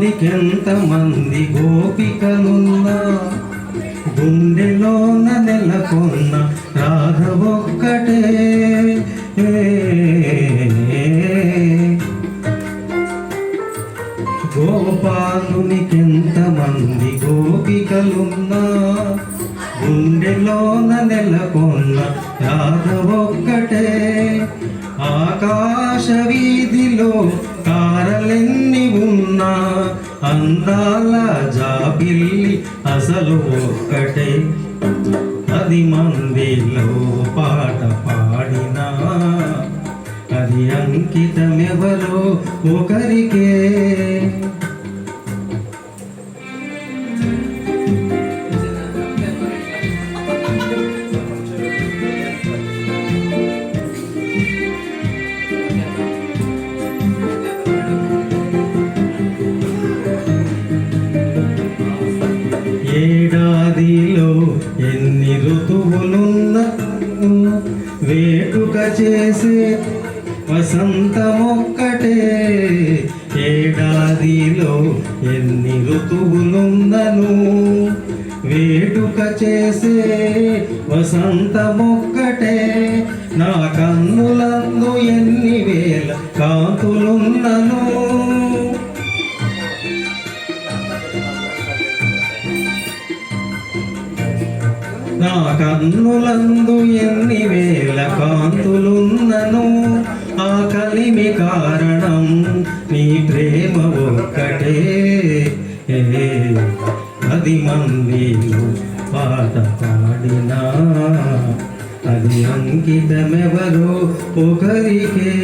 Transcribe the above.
గోపానునికెంతమంది గోపికలున్నా గుండెలోన నెలకొన్న రాధ ఒక్కటే. గోపానునికెంతమంది గోపికలున్నా గుండెలోన నెలకొన్న రాధ ఒక్కటే. ఆకాశ వీధిలో తారలెన్ని ఉన్నా అందాల జాబిల్లి అసలు ఒక్కటే. 10 మందిలో పాట పాడినా అది అంకితమెవరో ఒకరికే. ఏడాదిలో ఎన్ని ఋతువులున్న వేడుక చేసే వసంతమొక్కటే. ఏడాదిలో ఎన్ని ఋతువులున్నను వేడుక చేసే వసంతమొక్కటే. నా కన్నులందు ఎన్ని వేల కాంతులున్నను నా కన్నులందు ఎన్ని వేల కాంతులున్నను ఆ కలిమి కారణం నీ ప్రేమ ఒక్కటే. 10 మందిలో పాట పాడినా అది అంకితమెవరో ఒకరికే.